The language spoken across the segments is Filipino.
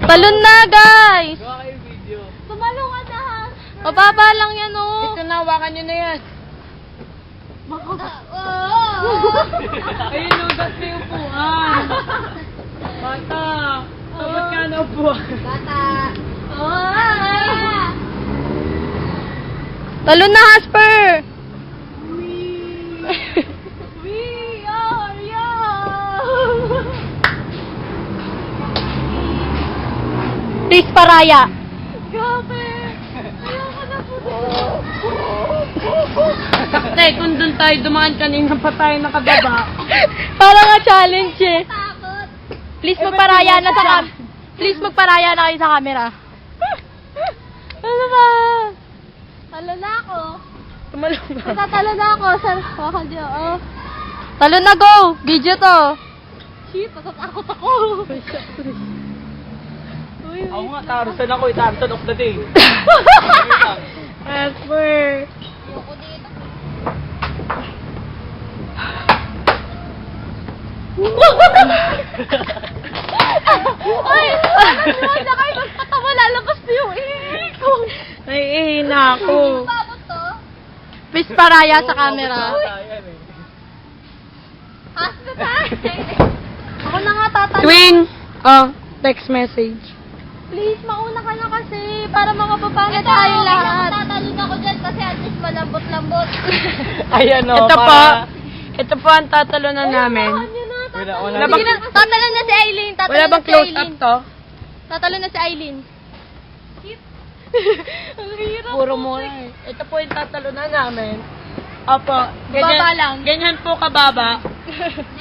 Talon na, guys! Gawa kayo video. Tumalo ka na, ha? Mababa lang yan, oh. Ito na, hawakan nyo na yan. Ayun, ugat na yung upuan. Bata, sabot ka na upuan. Bata. Talon na, Hasper! We are young. Please, Paraya. Grabe. Ayoko na po. Sakte, kung doon tayo dumaan kanina pa tayo nakababa. Parang nga challenge, eh. Takot. Please, magparaya na sa Please, magparaya na kayo sa camera. Ano ba? Talo na ako. Tumalong ba? Natatalo na ako. Baka di ako. Talon na, go! Video to. Shit, natatakot ako. Ako nga, Tarzan ako, Tarzan of the day. Hasper. Ayoko dito. Ay! Ano na kayo? Magpatawa, lalabas na yung ihi ko. Naiihina ako. Babot to? Please, paraya sa camera. Hasbe tayo. Ako na nga tatalo. Twin! Text message. Please, mauna ka na kasi para makapapangit tayo lahat. Tatalon ako dyan kasi at least malambot-lambot. Ayan o, Ito po ang tatalunan namin. Wala bang- Tatalon na si Aileen. Wala Tatalon na bang si close Aileen. up to? Tatalon na si Aileen. Ang hirap. Puro muna eh. Ito po yung tatalunan namin. Opo. Baba lang. Ganyan po kababa.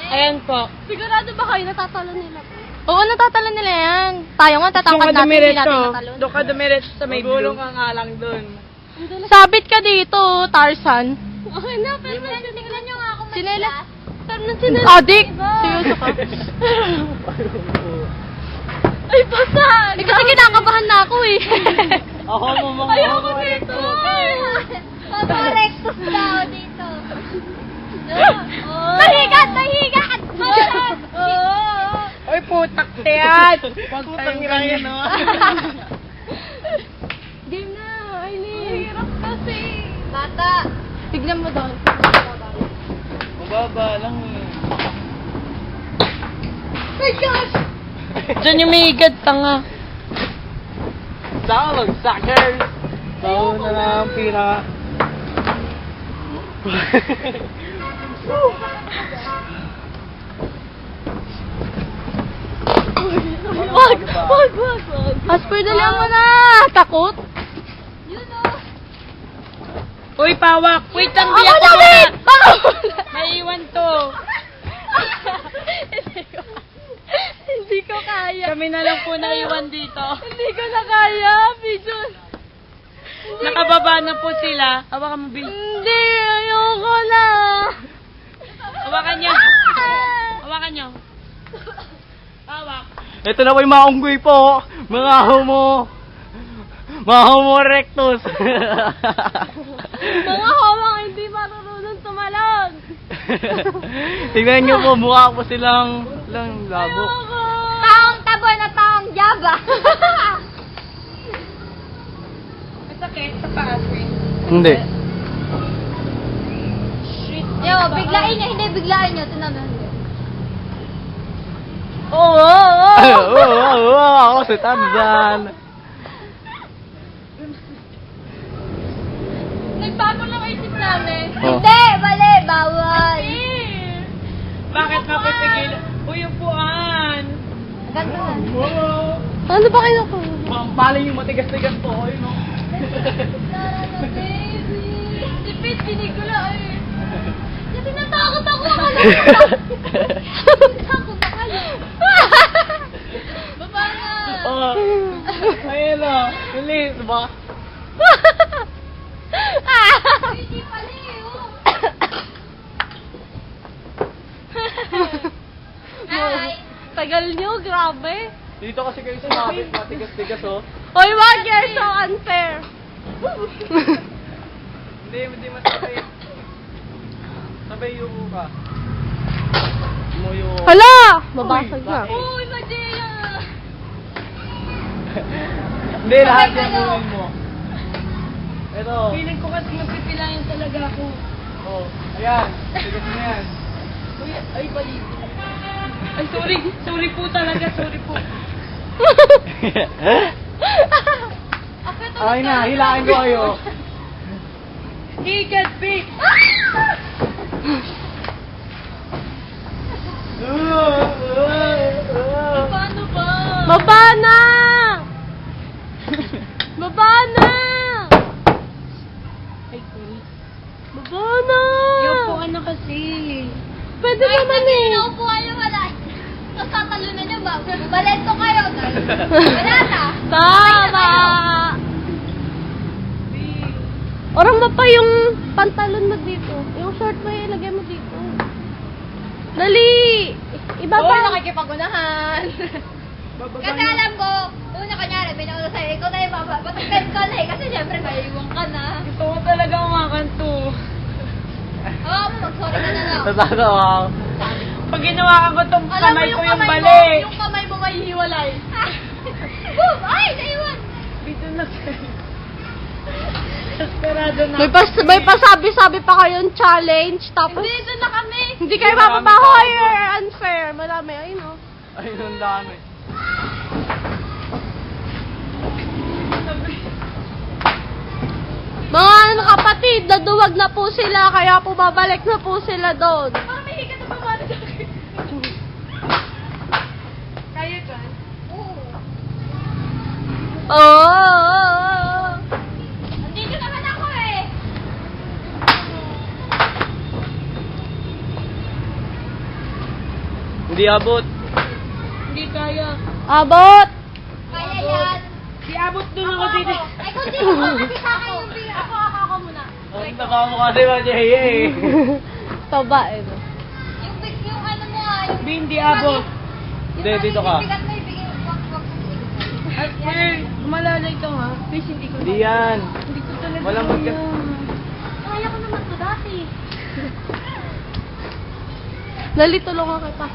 Ayan po. Sigurado ba kayo natatalon nila po? Oo, natatalon nila yan. Tayo nga tatangkad natin, hindi natin natalon. Doon ka dumiretso sa may blue. Magulong ka nga lang doon. Sabit ka dito, Tarzan. Okay na, pero tingnan nyo nga ako may Sinela. glass. Pero nang sinela. Adik! Seryoso ka. Ay, basa! Eh, kasi kinakabahan na ako eh. Ako mo mga Ayoko dito! Paparektos daw dito. Mahigat! Mahigat! Oy, putak yan! Putang lang yan, no? Game na, Aileen. Hirap kasi. Bata. Tignan mo doon. Mababa lang eh. My gosh! Diyan yung may higad, tanga. Salog, suckers! Bawo na lang ang pira. Wag! Hasper, dalihan mo na. Takot? You know. Uy, pawak! Wait lang, Ako biyak na, ko wait! muna. Baka Maiwan to. Hindi ko kaya. Kami na lang po naiwan dito. Hindi ko na kaya, Pigeon. Nakababa na po sila. Hawakan mo, Bill. Hindi, ayoko na. Hawakan niyo. Hawakan niyo. Hawak. Ito na po yung mga unggoy po. Mga homo. Mga homo erectus. Mga hawang hindi marunong tumalon. Tingnan niyo po, mukha po silang labo. Taong tabo na taong yaba. Masakit sa paas, Hindi. Yo, biglain niyo, hindi biglain niyo. Tinaman niyo. Oo, Ako si Tarzan. Nagbago lang isip namin. Oh. Hindi, mali, bawal. Bakit mapipigil? Uy, upuan. Ganto. Ano ba kayo ko? Pampaling yung matigas-tigas po. Ayun, no? Tara na, baby. Sipit, pinigula eh. Kasi natakot ako. Natakot na kayo. Baba na. Oh. Ayun, no? Bilis, ba? Hindi paliw. Hi. Tagal nyo, grabe. Dito kasi kayo sumabit, matigas-tigas, oh. Oy, wag, you're so unfair. Hindi masabay. Sabay yung ka. Mo yung... Hala! Babasag na. Uy, Majeya. Hindi, lahat Sabay yung kayo. buhay mo. Ito. Feeling ko kasi magpipilayan talaga ako. Oh, ayan. Tigas mo yan. Ay, bali. Ay, sorry. Sorry po talaga. Sorry po. Ay na, hilahin ko kayo. Ikat, Vic! Paano ba? Baba na! Baba na! Ay, sorry. Baba na! Yung po na kasi. Pwede naman eh. Naupo kayo, wala. Tapos tatalunan nyo ba? Balento kayo. Wala na. Tama! Orang mo pa yung pantalon mo dito. Yung short mo ilagay mo dito. Dali! Ibaba. Oo, nakikipag-unahan. Kasi alam ko, una kanyari, may nauna sa'yo, ikaw na yung baba. Patagtan ka na eh, kasi syempre maiiwan ka na. Gusto ko talaga umakanto. Oo, mag-sorry ka na lang. Natatawa ako. Pag ginawakan ko itong Alam mo kamay ko yung yung kamay bali. mo, yung kamay mo may hiwalay. Boom! Ay, naiwan! Dito na sa'yo. Desperado na. May pasabi-sabi pa kayong challenge, tapos... Hindi, doon na kami. Hindi kayo Hindi na kami mapapahoy tapos. or unfair. Marami, ayun o. Ayun, ang dami. Mga ano, kapatid, naduwag na po sila, kaya po babalik na po sila doon. Parang may higat na pamana sa akin. Kaya ka? Oo. Andito naman ako eh. Hindi abot. Hindi kaya. Abot. Kaya yan. Si abot doon ako dito. Ay, kung dito mo kasi sa akin yung bigay. Ako muna. Ang taba mo kasi ba, Jay? Taba eh. Yung ano mo ah. Hindi abot. Hindi, dito ka. Yung bigat mo ibigay. Wag. At malalay ka nga. Please, hindi ko. Hindi yan. Hindi ko talaga. Walang kaya. Kaya ko naman to dati. Dali, tulungan kita.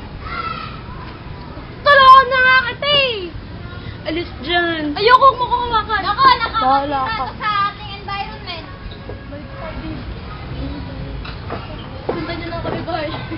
Tulungan na nga kita eh. Alis dyan. Ayoko mo kumakan. Nako, Bahala ka. sa ating environment. Sundan niyo na kami, boy.